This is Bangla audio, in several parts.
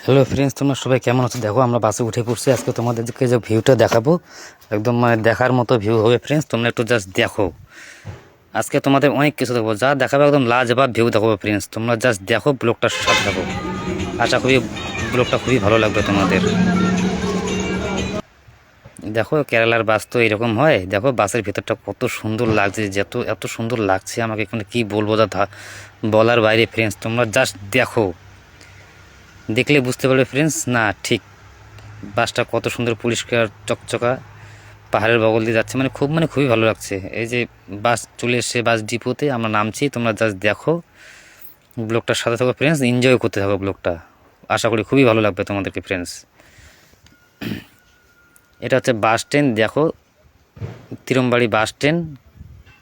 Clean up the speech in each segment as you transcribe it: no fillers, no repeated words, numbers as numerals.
হ্যালো ফ্রেন্ডস, তোমরা সবাই কেমন আছো? দেখো আমরা বাসে উঠে পড়ছি। আজকে তোমাদেরকে যে ভিউটা দেখাবো একদম দেখার মতো ভিউ হবে ফ্রেন্ডস। তোমরা একটু জাস্ট দেখো। আজকে তোমাদের অনেক কিছু দেখাবো, যা দেখাবো একদম লাজবাব ভিউ দেখাবো ফ্রেন্ডস। তোমরা জাস্ট দেখো, ব্লগটার সাথে থাকো। আশা করি ব্লগটা খুবই ভালো লাগবে তোমাদের। দেখো কেরালার বাস তো এরকম হয়। দেখো বাসের ভেতরটা কত সুন্দর লাগছে, এত সুন্দর লাগছে আমাকে এখানে কি বলবো, বলার বাইরে ফ্রেন্ডস। তোমরা জাস্ট দেখো, দেখলে বুঝতে পারবে ফ্রেন্ডস। না ঠিক, বাসটা কত সুন্দর পরিষ্কার চকচকা, পাহাড়ের বগল দিয়ে যাচ্ছে, খুবই ভালো লাগছে। এই যে বাস চলে এসছে, বাস ডিপোতে আমরা নামছি। তোমরা জাস্ট দেখো, ব্লগটার সাথে থাকো ফ্রেন্ডস, এনজয় করতে থাকো ব্লগটা। আশা করি খুবই ভালো লাগবে তোমাদেরকে ফ্রেন্ডস। এটা হচ্ছে বাস স্ট্যান্ড। দেখো তিরমবাড়ি বাস স্ট্যান্ড,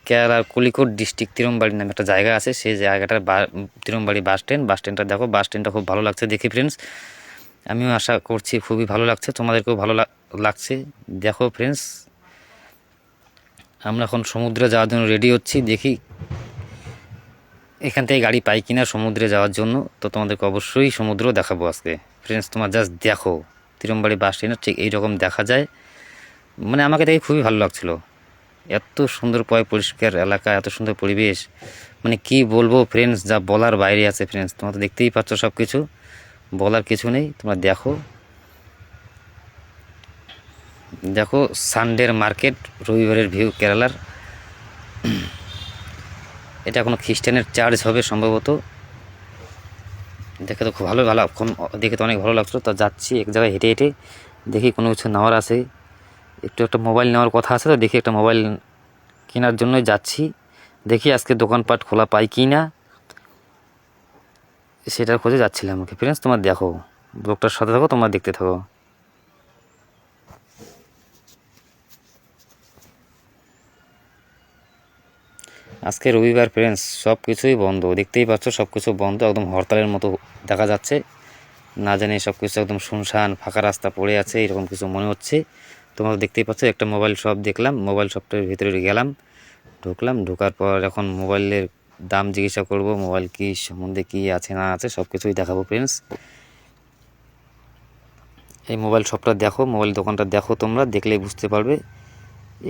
কেরালার কোলিকোট ডিস্ট্রিক্ট তিরমবাড়ি নামে একটা জায়গা আছে, সেই জায়গাটার তিরমবাড়ি বাস স্ট্যান্ড। বাস স্ট্যান্ডটা দেখো, বাস স্ট্যান্ডটা খুব ভালো লাগছে দেখি ফ্রেন্ডস। আমিও আশা করছি খুবই ভালো লাগছে, তোমাদেরকেও ভালো লাগছে। দেখো ফ্রেন্ডস, আমরা এখন সমুদ্রে যাওয়ার জন্য রেডি হচ্ছি। দেখি এখান থেকে গাড়ি পাই কিনা সমুদ্রে যাওয়ার জন্য। তো তোমাদেরকে অবশ্যই সমুদ্র দেখাবো আজকে ফ্রেন্ডস। তোমার জাস্ট দেখো, তিরমবাড়ি বাস স্ট্যান্ড ঠিক এইরকম দেখা যায়। আমাকে দেখে খুবই ভালো লাগছিলো। এত সুন্দর পরিষ্কার এলাকা, এত সুন্দর পরিবেশ, কি বলবো ফ্রেন্ডস, যা বলার বাইরে আছে ফ্রেন্ডস। তোমরা তো দেখতেই পাচ্ছ, সব কিছু বলার কিছু নেই। তোমরা দেখো, দেখো সানডের মার্কেট, রবিবারের ভিউ কেরালার। এটা কোনো খ্রিস্টানের চার্চ হবে সম্ভবত। দেখে তো খুব দেখে তো অনেক ভালো লাগছিলো। তা যাচ্ছি এক জায়গায় হেঁটে হেঁটে, দেখি কোনো কিছু নেওয়ার আছে। একটা মোবাইল নেওয়ার কথা আছে, তো দেখি একটা মোবাইল কেনার জন্যই যাচ্ছি। দেখি আজকে দোকানপাট খোলা পাই কি না, সেটার খোঁজে যাচ্ছিলাম ওকে ফ্রেন্ডস। তোমার দেখো, ব্লগটার সাথে থাকো, তোমরা দেখতে থাকো। আজকে রবিবার ফ্রেন্ডস, সব কিছুই বন্ধ, দেখতেই পাচ্ছ সব কিছু বন্ধ, একদম হরতালের মতো দেখা যাচ্ছে। না জানি সব কিছু একদম শুনশান, ফাঁকা রাস্তা পড়ে আছে, এরকম কিছু মনে হচ্ছে। তোমরা দেখতেই পাচ্ছ, একটা মোবাইল শপ দেখলাম, মোবাইল শপটার ভিতরে গেলাম, ঢুকলাম। ঢোকার পর এখন মোবাইলের দাম জিজ্ঞাসা করব, মোবাইল কি সম্বন্ধে কি আছে না আছে সব কিছুই দেখাবো ফ্রেন্ডস। এই মোবাইল শপটা দেখো, মোবাইল দোকানটা দেখো, তোমরা দেখলেই বুঝতে পারবে।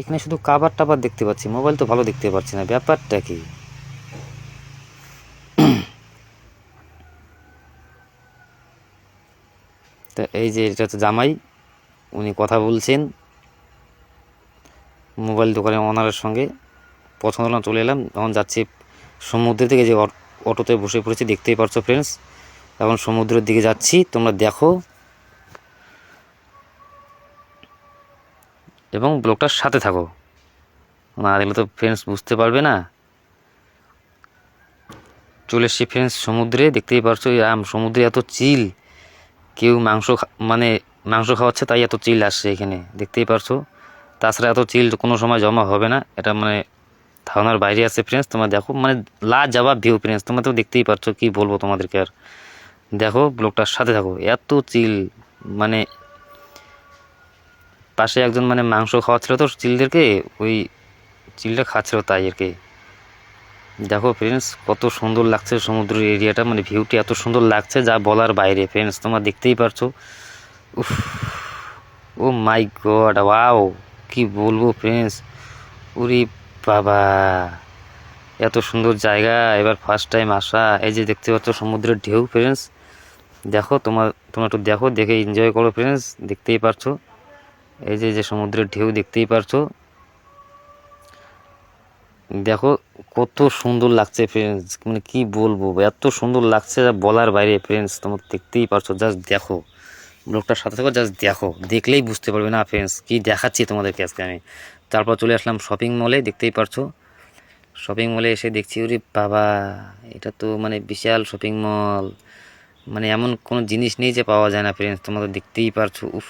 এখানে শুধু কাবার টাবার দেখতে পাচ্ছি, মোবাইল তো ভালো দেখতে পাচ্ছি না, ব্যাপারটা কি? তা এই যে এটা হচ্ছে জামাই, উনি কথা বলছেন মোবাইল দোকানের ওনারের সঙ্গে। পছন্দ না, চলে এলাম। এখন যাচ্ছি সমুদ্রের দিকে, যে অটোতে বসে পড়েছি, দেখতেই পারছো ফ্রেন্ডস। এখন সমুদ্রের দিকে যাচ্ছি, তোমরা দেখো এবং ব্লগটার সাথে থাকো। না দেখলে তো ফ্রেন্ডস বুঝতে পারবে না। চলে এসছি ফ্রেন্ডস সমুদ্রে, দেখতেই পারছো সমুদ্রে এত চিল। কেউ মাংস খাওয়াচ্ছে, তাই এত চিল আসছে এখানে, দেখতেই পারছো। তাছাড়া এত চিল কোনো সময় জমা হবে না, এটা ধারণার বাইরে আছে ফ্রেন্ডস। তোমরা দেখো, লাজবাব ভিউ ফ্রেন্ডস। তোমরা তো দেখতেই পারছো, কি বলবো তোমাদেরকে আর। দেখো ব্লগটার সাথে থাকো, এত চিল। মানে পাশে একজন মাংস খাওয়াচ্ছিল তো চিলদেরকে, ওই চিলটা খাচ্ছিল, তাই আর কি। দেখো ফ্রেন্ডস, কত সুন্দর লাগছে সমুদ্রের এরিয়াটা, ভিউটি এত সুন্দর লাগছে, যা বলার বাইরে ফ্রেন্ডস। তোমরা দেখতেই পারছো। উফ, ও মাই গড, ওয়াও, কি বলবো ফ্রেন্ডস। উরি বাবা, এত সুন্দর জায়গা, এবার ফার্স্ট টাইম আসা। এই যে দেখতে পাচ্ছ সমুদ্রের ঢেউ ফ্রেন্ডস। দেখো তোমরা একটু দেখো, দেখে এনজয় করো ফ্রেন্ডস। দেখতেই পারছো, এই যে সমুদ্রের ঢেউ দেখতেই পারছো। দেখো কত সুন্দর লাগছে ফ্রেন্ডস, কি বলবো, এত সুন্দর লাগছে যা বলার বাইরে ফ্রেন্ডস। তোমরা দেখতেই পারছো, জাস্ট দেখো, ব্লগটার সাথে থাকো, জাস্ট দেখো, দেখলেই বুঝতে পারবে না ফ্রেন্ডস কি দেখাচ্ছি তোমাদেরকে আজকে আমি। তারপর চলে আসলাম শপিং মলে, দেখতেই পারছো। শপিং মলে এসে দেখছি, ওরে বাবা, এটা তো বিশাল শপিং মল। এমন কোনো জিনিস নেই যে পাওয়া যায় না ফ্রেন্ডস। তোমরা তো দেখতেই পারছো, উফ,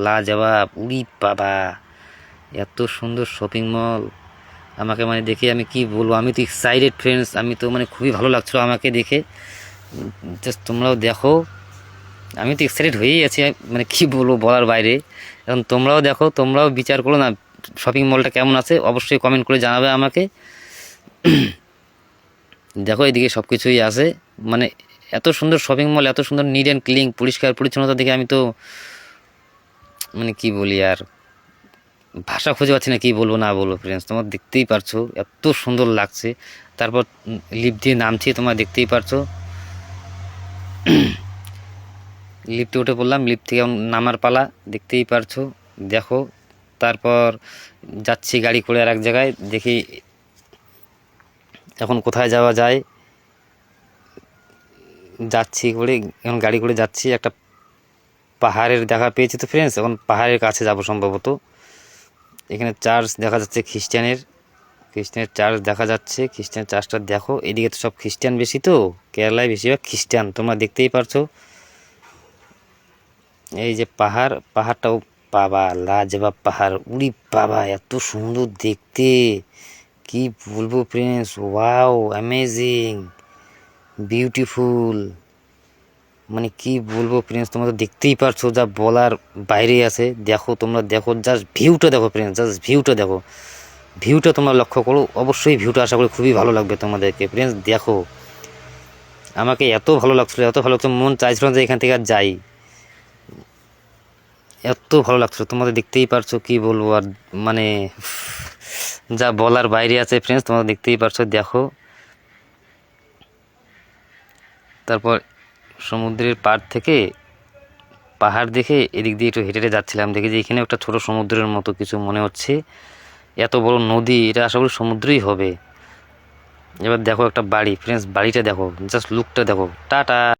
লাজবাব, উরি বাবা, এত সুন্দর শপিং মল। আমাকে দেখে আমি কি বলবো, আমি তো এক্সাইটেড ফ্রেন্ডস। আমি তো খুবই ভালো লাগছিলো আমাকে দেখে। জাস্ট তোমরাও দেখো, আমি তো এক্সাইটেড হয়েই আছি, কি বলবো বলার বাইরে। এখন তোমরাও দেখো, তোমরাও বিচার করো না, শপিং মলটা কেমন আছে, অবশ্যই কমেন্ট করে জানাবে আমাকে। দেখো এদিকে সব কিছুই আছে, এত সুন্দর শপিং মল, এত সুন্দর নিট অ্যান্ড ক্লিন, পরিষ্কার পরিচ্ছন্নতা দেখে আমি তো মানে কি বলি আর, ভাষা খুঁজে পাচ্ছি না কি বলবো না বলবো ফ্রেন্ডস। তোমরা দেখতেই পারছো এত সুন্দর লাগছে। তারপর লিফট দিয়ে নামছি, তোমরা দেখতেই পারছো। লিফটে উঠে পড়লাম, লিফট থেকে নামার পালা, দেখতেই পারছো, দেখো। তারপর যাচ্ছি গাড়ি করে আর এক জায়গায়, দেখি এখন কোথায় যাওয়া যায়। যাচ্ছি করে, এখন গাড়ি করে যাচ্ছি, একটা পাহাড়ের দেখা পেয়েছি তো ফ্রেন্ডস, এখন পাহাড়ের কাছে যাব সম্ভবত। এখানে চার্চ দেখা যাচ্ছে খ্রিস্টানের চার্চ দেখা যাচ্ছে, খ্রিস্টান চার্চটা দেখো। এদিকে তো সব খ্রিস্টান বেশি, তো কেরালায় বেশিরভাগ খ্রিস্টান, তোমরা দেখতেই পারছো। এই যে পাহাড়টাও বাবা লাজবাব পাহাড়, উড়ি বাবা এত সুন্দর দেখতে, কি বলবো ফ্রেন্ডস, ওয়াও অ্যামেজিং বিউটিফুল, মানে কি বলবো ফ্রেন্ডস, তোমরা তো দেখতেই পারছো, যা বলার বাইরে আছে। দেখো তোমরা, দেখো জাস্ট ভিউটা দেখো ফ্রেন্ডস, জাস্ট ভিউটা দেখো, ভিউটা তোমরা লক্ষ্য করো, অবশ্যই ভিউটা আশা করি খুবই ভালো লাগবে তোমাদেরকে ফ্রেন্ডস। দেখো আমাকে এত ভালো লাগছিলো, এত ভালো লাগছে, মন চাইছিল যে এখান থেকে আর যাই, এত ভালো লাগছিল। তোমাদের দেখতেই পারছো, কি বলবো আর, মানে যা বলার বাইরে আছে ফ্রেন্ডস, তোমরা দেখতেই পারছো, দেখো। তারপর সমুদ্রের পাড় থেকে পাহাড় দেখে এদিক দিয়ে একটু হেঁটে হেঁটে যাচ্ছিলাম, দেখি যে এখানে একটা ছোট সমুদ্রের মতো কিছু মনে হচ্ছে, এত বড় নদী, এটা আশা করি সমুদ্রই হবে। এবার দেখো একটা বাড়ি ফ্রেন্ডস, বাড়িটা দেখো, জাস্ট লুকটা দেখো। টাটা।